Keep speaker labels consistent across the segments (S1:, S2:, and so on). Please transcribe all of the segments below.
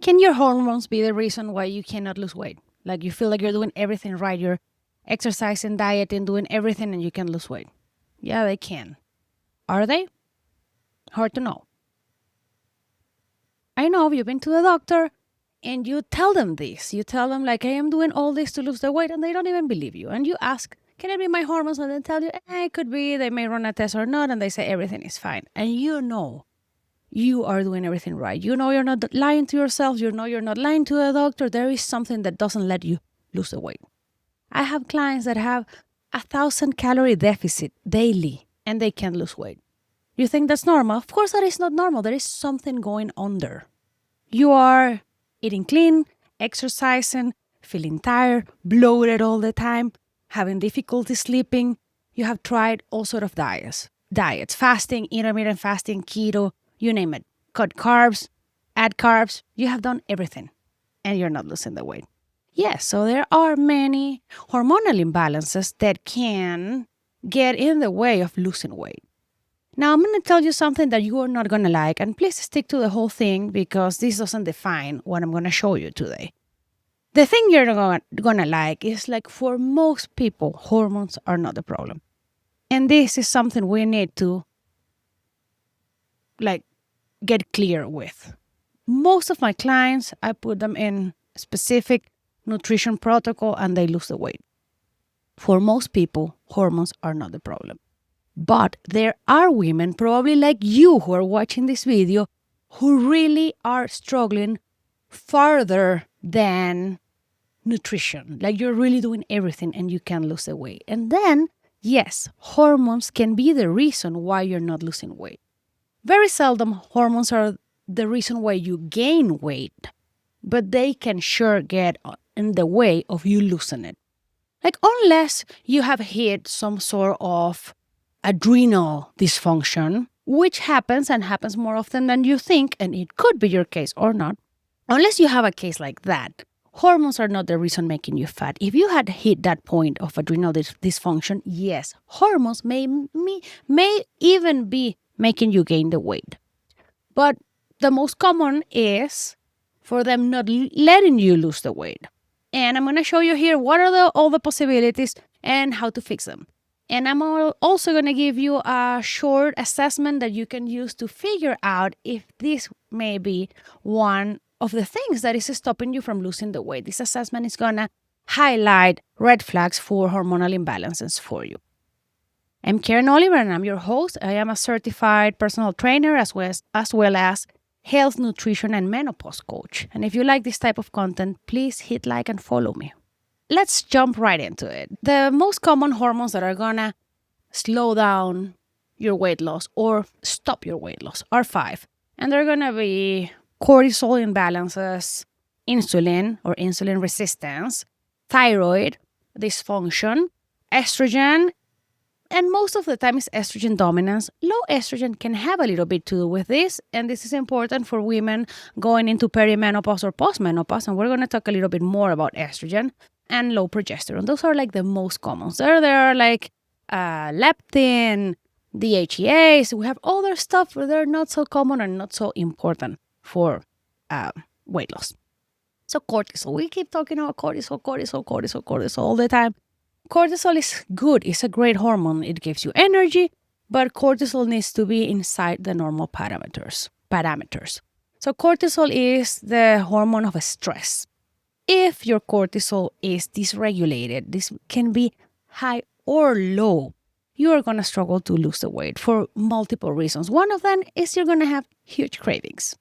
S1: Can your hormones be the reason why you cannot lose weight? Like you feel like you're doing everything right, you're exercising, dieting, doing everything, and you can lose weight. Yeah, they can. Are they? Hard to know. I know you've been to the doctor and you tell them this. You tell them, like, I am doing all this to lose the weight, and they don't even believe you. And you ask, can it be my hormones? And they tell you, it could be. They may run a test or not, and they say everything is fine. And you know you are doing everything right. You know you're not lying to yourself. You know you're not lying to a doctor. There is something that doesn't let you lose the weight. I have clients that have 1,000-calorie deficit daily, and they can't lose weight. You think that's normal? Of course that is not normal. There is something going on there. You are eating clean, exercising, feeling tired, bloated all the time, having difficulty sleeping. You have tried all sort of diets, fasting, intermittent fasting, keto, you name it. Cut carbs, add carbs. You have done everything, and you're not losing the weight. Yes, so there are many hormonal imbalances that can get in the way of losing weight. Now, I'm going to tell you something that you are not going to like, and please stick to the whole thing because this doesn't define what I'm going to show you today. The thing you're not going to like is, like, for most people, hormones are not the problem. And this is something we need to, like, get clear with. Most of my clients, I put them in a specific nutrition protocol and they lose the weight. For most people, hormones are not the problem. But there are women, probably like you who are watching this video, who really are struggling farther than nutrition. Like you're really doing everything and you can't lose the weight. And then, yes, hormones can be the reason why you're not losing weight. Very seldom hormones are the reason why you gain weight, but they can sure get in the way of you losing it. Like unless you have hit some sort of adrenal dysfunction, which happens and happens more often than you think, and it could be your case or not. Unless you have a case like that, hormones are not the reason making you fat. If you had hit that point of adrenal dysfunction, yes, hormones may even be making you gain the weight. But the most common is for them not letting you lose the weight. And I'm going to show you here what are all the possibilities and how to fix them. And I'm also going to give you a short assessment that you can use to figure out if this may be one of the things that is stopping you from losing the weight. This assessment is going to highlight red flags for hormonal imbalances for you. I'm Karen Oliver and I'm your host. I am a certified personal trainer as well as health, nutrition, and menopause coach. And if you like this type of content, please hit like and follow me. Let's jump right into it. The most common hormones that are going to slow down your weight loss or stop your weight loss are 5. And they're going to be cortisol imbalances, insulin or insulin resistance, thyroid dysfunction, estrogen, and most of the time it's estrogen dominance. Low estrogen can have a little bit to do with this, and this is important for women going into perimenopause or postmenopause, and we're going to talk a little bit more about estrogen. And low progesterone. Those are like the most common. There are like leptin, DHEAs. We have other stuff, but they're not so common and not so important for weight loss. So cortisol. We keep talking about cortisol all the time. Cortisol is good. It's a great hormone. It gives you energy, but cortisol needs to be inside the normal parameters. So cortisol is the hormone of stress. If your cortisol is dysregulated, this can be high or low, you are going to struggle to lose the weight for multiple reasons. One of them is you're going to have huge cravings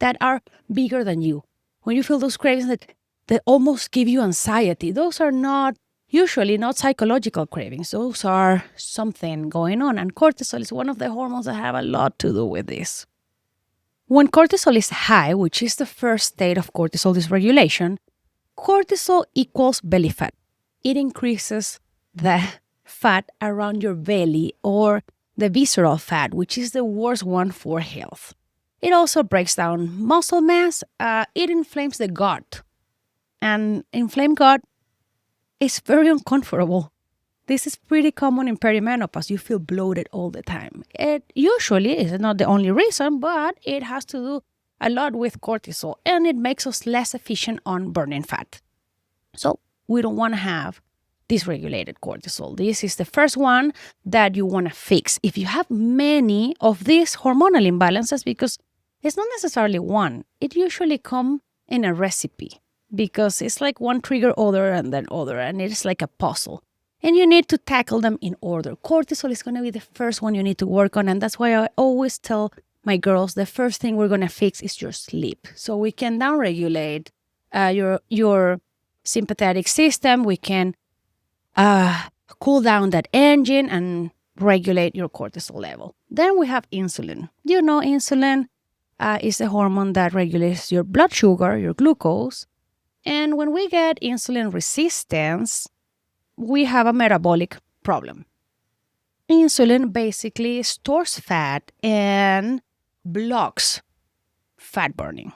S1: that are bigger than you. When you feel those cravings that almost give you anxiety, those are usually not psychological cravings. Those are something going on. And cortisol is one of the hormones that have a lot to do with this. When cortisol is high, which is the first state of cortisol dysregulation, cortisol equals belly fat. It increases the fat around your belly or the visceral fat, which is the worst one for health. It also breaks down muscle mass. It inflames the gut. And inflamed gut is very uncomfortable. This is pretty common in perimenopause. You feel bloated all the time. It usually is not the only reason, but it has to do a lot with cortisol, and it makes us less efficient on burning fat. So we don't want to have dysregulated cortisol. This is the first one that you want to fix. If you have many of these hormonal imbalances, because it's not necessarily one, it usually comes in a recipe, because it's like one trigger other and then other, and it's like a puzzle. And you need to tackle them in order. Cortisol is going to be the first one you need to work on, and that's why I always tell my girls the first thing we're going to fix is your sleep. So we can downregulate your sympathetic system. We can cool down that engine and regulate your cortisol level. Then we have insulin. You know, insulin is a hormone that regulates your blood sugar, your glucose. And when we get insulin resistance, we have a metabolic problem. Insulin basically stores fat and blocks fat burning.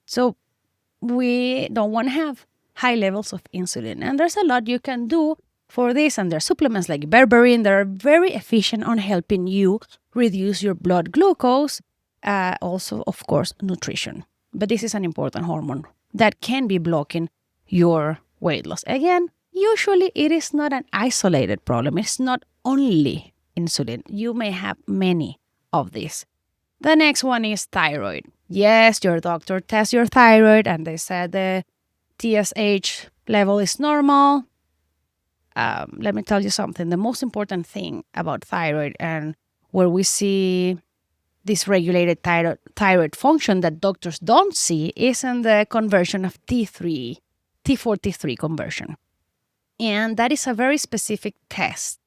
S1: So we don't want to have high levels of insulin. And there's a lot you can do for this, and there's supplements like berberine that are very efficient on helping you reduce your blood glucose. Also, of course, nutrition. But this is an important hormone that can be blocking your weight loss. Again, usually it is not an isolated problem. It's not only insulin. You may have many of these. The next one is thyroid. Yes, your doctor tests your thyroid and they said the TSH level is normal. Let me tell you something. The most important thing about thyroid, and where we see dysregulated thyroid function that doctors don't see, is in the conversion of T4, T3 conversion. And that is a very specific test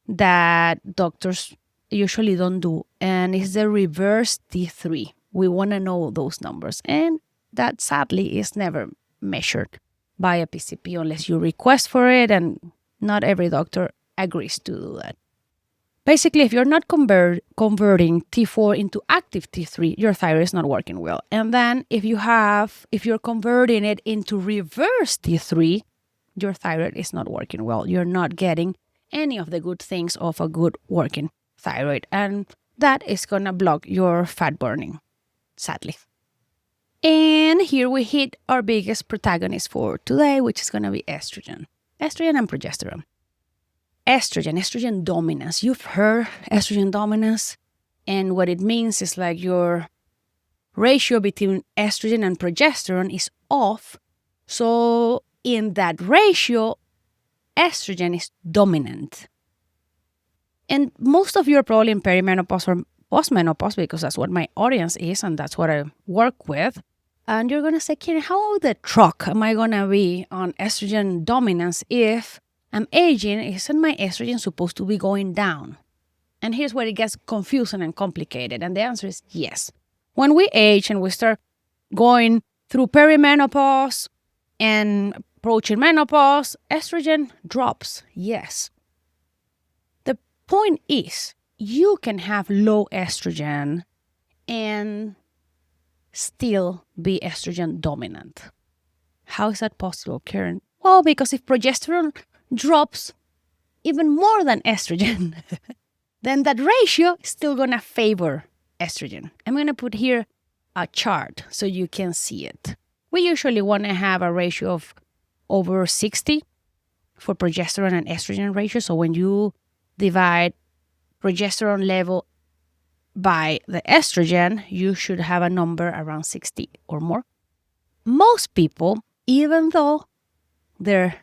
S1: that doctors usually don't do. And it's the reverse T3. We want to know those numbers. And that sadly is never measured by a PCP unless you request for it, and not every doctor agrees to do that. Basically, if you're not converting T4 into active T3, your thyroid is not working well. And then if you're converting it into reverse T3, your thyroid is not working well. You're not getting any of the good things of a good working thyroid. And that is going to block your fat burning, sadly. And here we hit our biggest protagonist for today, which is going to be estrogen. Estrogen and progesterone. Estrogen dominance. You've heard estrogen dominance. And what it means is like your ratio between estrogen and progesterone is off. So in that ratio, estrogen is dominant. And most of you are probably in perimenopause or postmenopause, because that's what my audience is and that's what I work with. And you're going to say, Karen, how the truck am I going to be on estrogen dominance if I'm aging? Isn't my estrogen supposed to be going down? And here's where it gets confusing and complicated. And the answer is yes. When we age and we start going through perimenopause and approaching menopause, estrogen drops, yes. The point is, you can have low estrogen and still be estrogen dominant. How is that possible, Karen? Well, because if progesterone drops even more than estrogen, then that ratio is still going to favor estrogen. I'm going to put here a chart so you can see it. We usually want to have a ratio of over 60 for progesterone and estrogen ratio. So when you divide progesterone level by the estrogen, you should have a number around 60 or more. Most people, even though their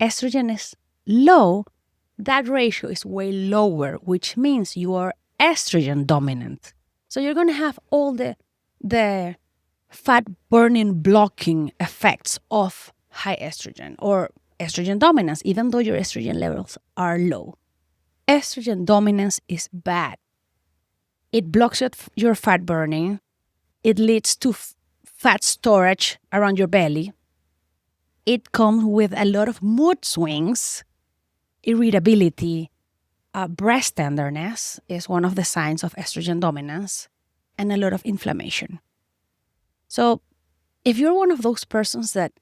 S1: estrogen is low, that ratio is way lower, which means you are estrogen dominant. So you're going to have all the fat burning blocking effects of high estrogen or estrogen dominance, even though your estrogen levels are low. Estrogen dominance is bad. It blocks your fat burning. It leads to fat storage around your belly. It comes with a lot of mood swings, irritability. Breast tenderness is one of the signs of estrogen dominance, and a lot of inflammation. So if you're one of those persons that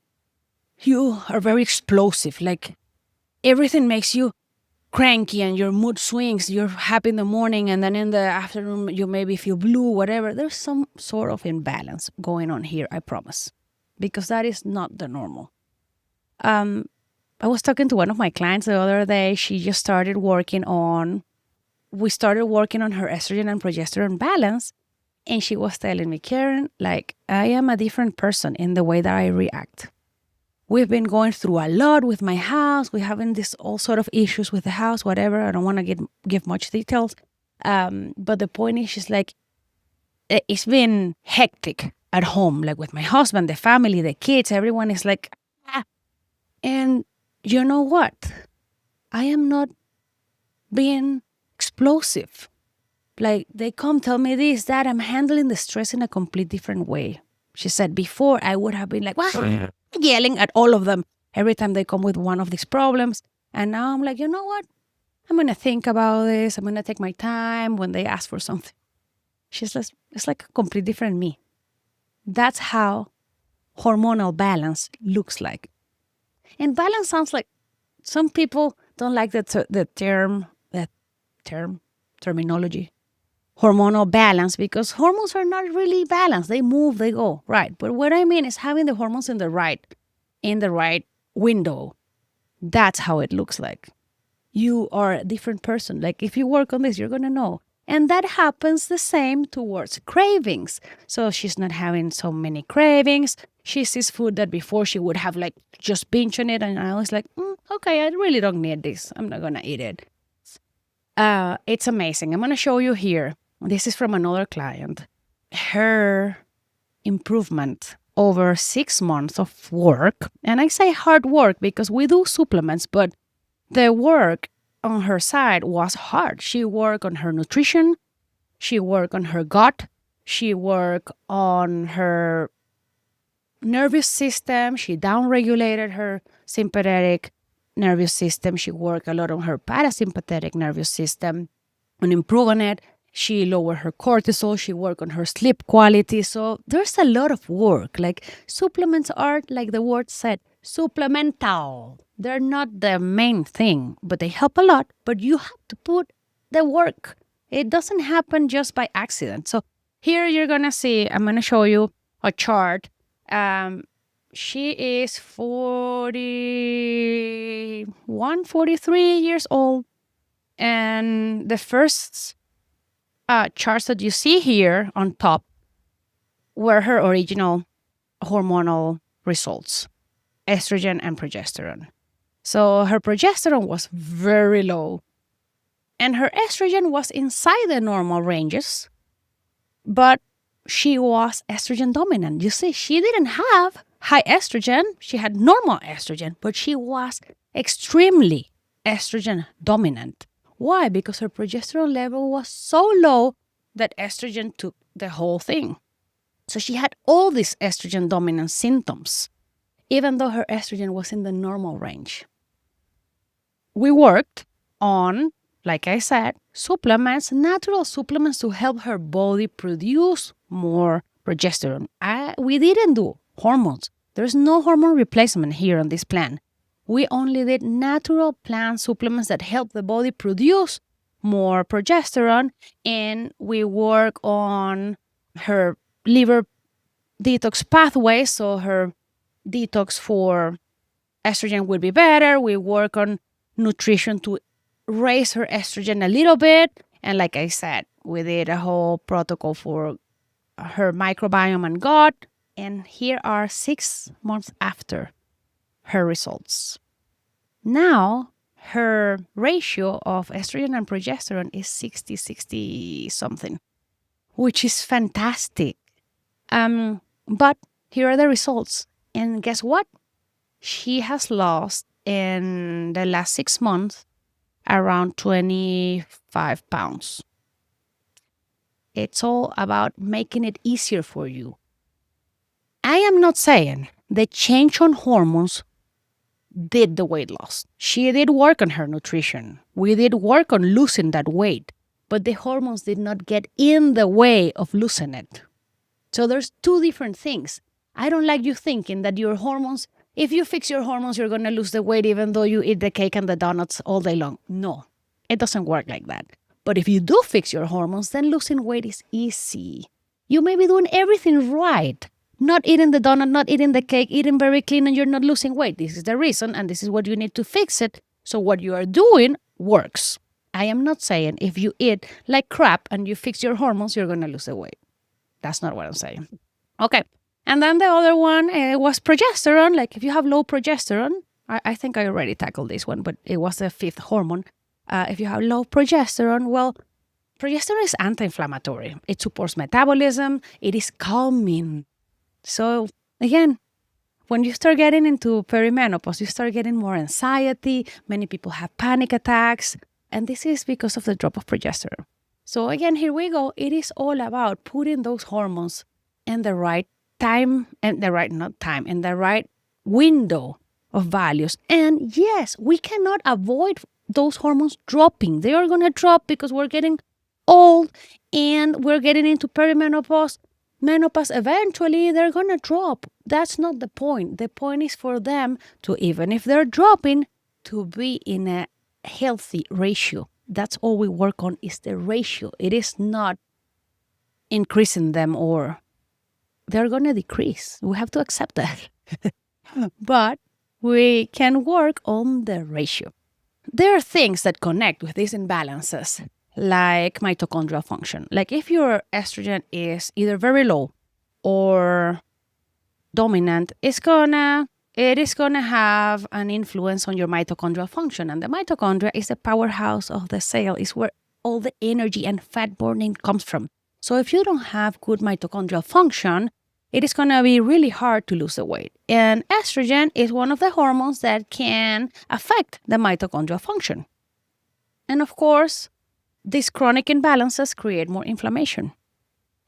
S1: you are very explosive, like everything makes you cranky and your mood swings. You're happy in the morning and then in the afternoon you maybe feel blue, whatever. There's some sort of imbalance going on here, I promise, because that is not the normal. I was talking to one of my clients the other day. She just started working on, we started working on her estrogen and progesterone balance. And she was telling me, Karen, like, I am a different person in the way that I react. We've been going through a lot with my house. We're having this all sort of issues with the house, whatever. I don't want to give much details. But the point is, she's like, it's been hectic at home, like with my husband, the family, the kids, everyone is like, ah. And you know what? I am not being explosive. Like, they come tell me this, that. I'm handling the stress in a complete different way. She said, before I would have been like, what? Yelling at all of them every time they come with one of these problems. And now I'm like, you know what? I'm going to think about this. I'm going to take my time when they ask for something. She's like, it's like a complete different me. That's how hormonal balance looks like. And balance sounds like, some people don't like the terminology, hormonal balance, because hormones are not really balanced. They move, they go, right? But what I mean is having the hormones in the right window. That's how it looks like. You are a different person. Like, if you work on this, you're going to know. And that happens the same towards cravings. So she's not having so many cravings. She sees food that before she would have like just binge on it. And I was like, okay, I really don't need this. I'm not going to eat it. It's amazing. I'm going to show you here. This is from another client. Her improvement over 6 months of work. And I say hard work because we do supplements, but the work on her side was hard. She worked on her nutrition. She worked on her gut. She worked on her nervous system. She downregulated her sympathetic nervous system. She worked a lot on her parasympathetic nervous system, on improving it. She lowered her cortisol. She worked on her sleep quality. So there's a lot of work. Like, supplements are, like the word said, supplemental. They're not the main thing, but they help a lot. But you have to put the work. It doesn't happen just by accident. So here you're going to see, I'm going to show you a chart. She is 41, 43 years old. And the first charts that you see here on top were her original hormonal results, estrogen and progesterone. So her progesterone was very low and her estrogen was inside the normal ranges, but she was estrogen dominant. You see, she didn't have high estrogen. She had normal estrogen, but she was extremely estrogen dominant. Why? Because her progesterone level was so low that estrogen took the whole thing. So she had all these estrogen dominant symptoms, even though her estrogen was in the normal range. We worked on, like I said, supplements, natural supplements to help her body produce more progesterone. We didn't do hormones. There's no hormone replacement here on this plan. We only did natural plant supplements that help the body produce more progesterone, and we work on her liver detox pathway, so her detox for estrogen will be better. We work on nutrition to raise her estrogen a little bit, and like I said, we did a whole protocol for her microbiome and gut, and here are 6 months after her results. Now, her ratio of estrogen and progesterone is 60 something, which is fantastic. But here are the results. And guess what? She has lost in the last 6 months around 25 pounds. It's all about making it easier for you. I am not saying the change on hormones did the weight loss. She did work on her nutrition. We did work on losing that weight, but the hormones did not get in the way of losing it. So there's two different things. I don't like you thinking that your hormones if you fix your hormones, you're going to lose the weight even though you eat the cake and the donuts all day long. No, it doesn't work like that. But if you do fix your hormones, then losing weight is easy. You may be doing everything right. Not eating the donut, not eating the cake, eating very clean, and you're not losing weight. This is the reason, and this is what you need to fix it. So what you are doing works. I am not saying if you eat like crap and you fix your hormones, you're going to lose the weight. That's not what I'm saying. Okay. And then the other one was progesterone. Like if you have low progesterone, I think I already tackled this one, but it was the fifth hormone. If you have low progesterone, well, progesterone is anti-inflammatory. It supports metabolism. It is calming. So again, when you start getting into perimenopause, you start getting more anxiety. Many people have panic attacks. And this is because of the drop of progesterone. So again, here we go. It is all about putting those hormones in the right time, and the right window of values. And yes, we cannot avoid those hormones dropping. They are going to drop because we're getting old and we're getting into perimenopause. Menopause, eventually they're going to drop. That's not the point. The point is for them to, even if they're dropping, to be in a healthy ratio. That's all we work on, is the ratio. It is not increasing them, or they're going to decrease. We have to accept that. But we can work on the ratio. There are things that connect with these imbalances, like mitochondrial function. Like if your estrogen is either very low or dominant, it is gonna have an influence on your mitochondrial function. And the mitochondria is the powerhouse of the cell. It's where all the energy and fat burning comes from. So if you don't have good mitochondrial function, it is gonna be really hard to lose the weight. And estrogen is one of the hormones that can affect the mitochondrial function. And of course, these chronic imbalances create more inflammation.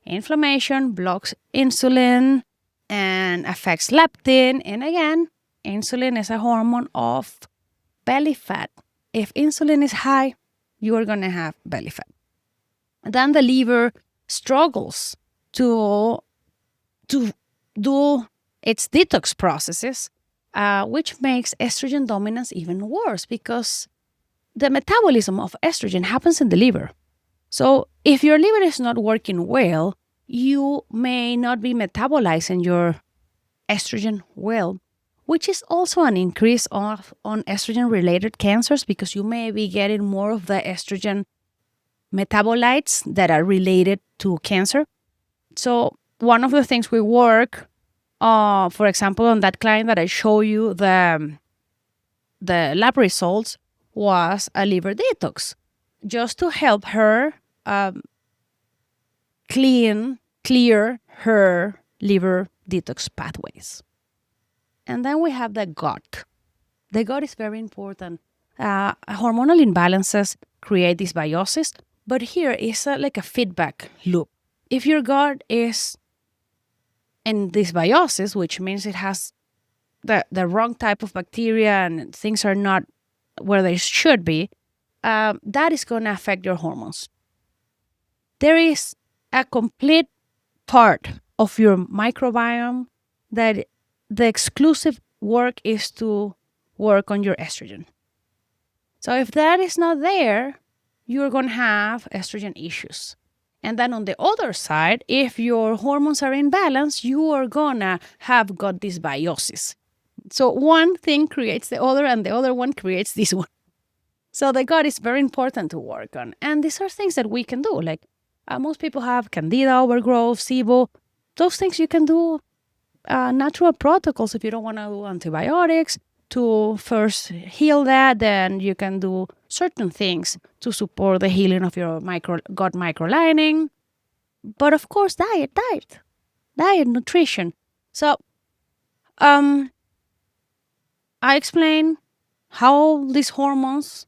S1: Inflammation blocks insulin and affects leptin. And again, insulin is a hormone of belly fat. If insulin is high, you are going to have belly fat. And then the liver struggles to do its detox processes, which makes estrogen dominance even worse, because the metabolism of estrogen happens in the liver. So if your liver is not working well, you may not be metabolizing your estrogen well, which is also an increase on estrogen-related cancers, because you may be getting more of the estrogen metabolites that are related to cancer. So one of the things we work, for example, on that client that I show you the lab results, was a liver detox, just to help her clear her liver detox pathways. And then we have the gut. The gut is very important. Hormonal imbalances create dysbiosis, but here is like a feedback loop. If your gut is in dysbiosis, which means it has the wrong type of bacteria and things are not where they should be, that is going to affect your hormones. There is a complete part of your microbiome that the exclusive work is to work on your estrogen. So if that is not there, you're going to have estrogen issues. And then on the other side, if your hormones are in balance, you are going to have gut dysbiosis. So one thing creates the other, and the other one creates this one. So the gut is very important to work on. And these are things that we can do. Like most people have candida, overgrowth, SIBO. Those things you can do natural protocols. If you don't want to do antibiotics to first heal that, then you can do certain things to support the healing of your gut microlining. But of course, diet, nutrition. So I explain how these hormones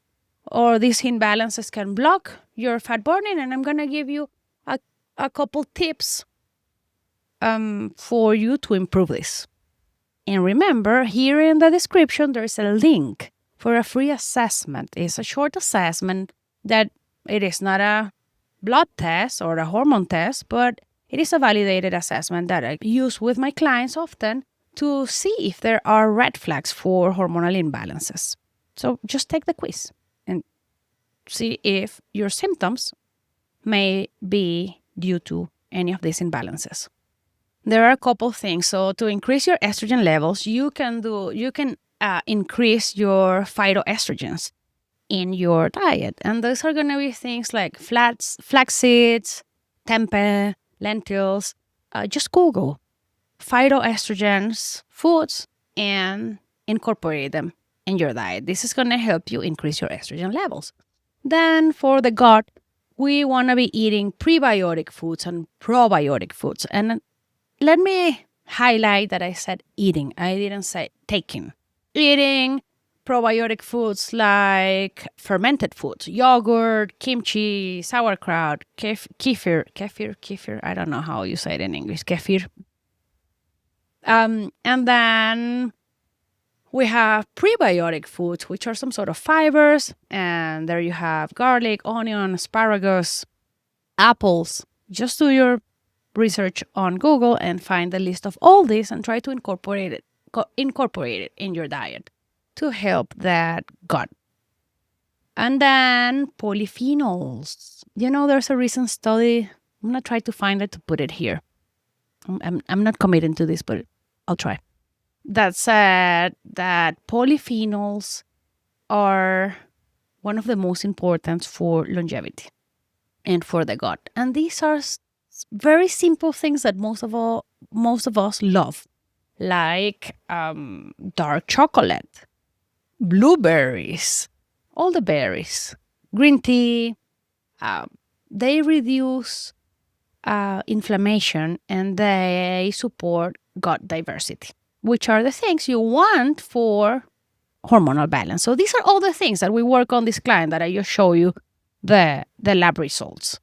S1: or these imbalances can block your fat burning, and I'm going to give you a couple tips for you to improve this. And remember, here in the description, there's a link for a free assessment. It's a short assessment that it is not a blood test or a hormone test, but it is a validated assessment that I use with my clients often to see if there are red flags for hormonal imbalances. So just take the quiz and see if your symptoms may be due to any of these imbalances. There are a couple things. So to increase your estrogen levels, you can increase your phytoestrogens in your diet. And those are going to be things like flax seeds, tempeh, lentils. Just Google phytoestrogens foods and incorporate them in your diet. This is going to help you increase your estrogen levels. Then for the gut, we want to be eating prebiotic foods and probiotic foods. And let me highlight that I said eating. I didn't say taking. Eating probiotic foods like fermented foods, yogurt, kimchi, sauerkraut, kefir. I don't know how you say it in English, kefir. And then we have prebiotic foods, which are some sort of fibers. And there you have garlic, onion, asparagus, apples. Just do your research on Google and find the list of all these and try to incorporate it in your diet to help that gut. And then polyphenols. There's a recent study. I'm going to try to find it to put it here. I'm not committing to this, but I'll try. That said that polyphenols are one of the most important for longevity and for the gut. And these are very simple things that most of us love, like dark chocolate, blueberries, all the berries, green tea. They reduce inflammation and they support gut diversity, which are the things you want for hormonal balance. So these are all the things that we work on this client that I just show you the lab results.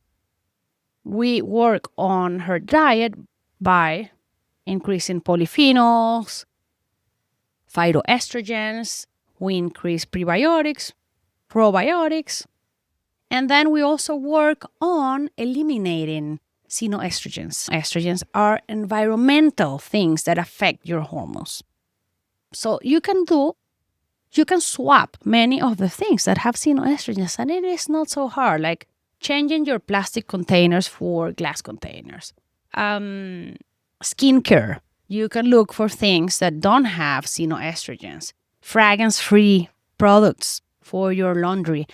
S1: We work on her diet by increasing polyphenols, phytoestrogens. We increase prebiotics, probiotics, and then we also work on eliminating xenoestrogens. Estrogens are environmental things that affect your hormones. So you can swap many of the things that have xenoestrogens, and it is not so hard, like changing your plastic containers for glass containers. Skincare, you can look for things that don't have xenoestrogens. Fragrance-free products for your laundry,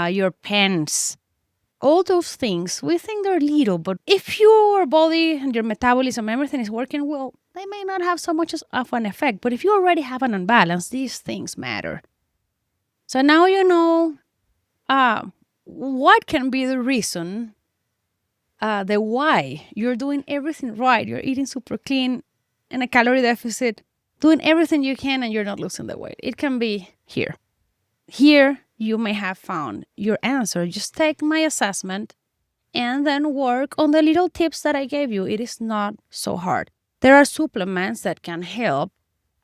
S1: your pens. All those things, we think they're little, but if your body and your metabolism, everything is working well, they may not have so much of an effect. But if you already have an imbalance, these things matter. So now you know what can be the reason, the why you're doing everything right. You're eating super clean in a calorie deficit, doing everything you can, and you're not losing the weight. It can be here. Here, you may have found your answer. Just take my assessment and then work on the little tips that I gave you. It is not so hard. There are supplements that can help,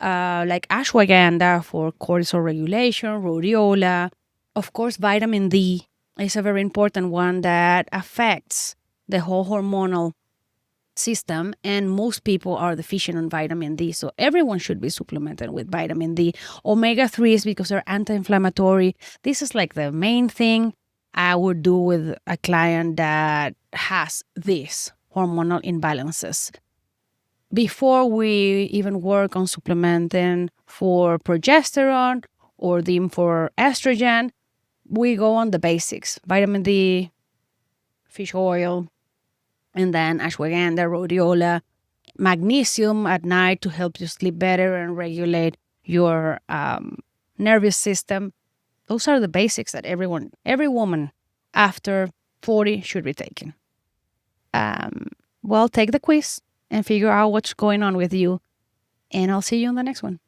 S1: like ashwagandha for cortisol regulation, rhodiola. Of course, vitamin D is a very important one that affects the whole hormonal system, and most people are deficient in vitamin D, so everyone should be supplemented with vitamin D. Omega-3s, because they're anti-inflammatory. This is like the main thing I would do with a client that has these hormonal imbalances. Before we even work on supplementing for progesterone or for estrogen, we go on the basics: vitamin D, fish oil, and then ashwagandha, rhodiola, magnesium at night to help you sleep better and regulate your nervous system. Those are the basics that every woman after 40 should be taking. Well, take the quiz and figure out what's going on with you. And I'll see you on the next one.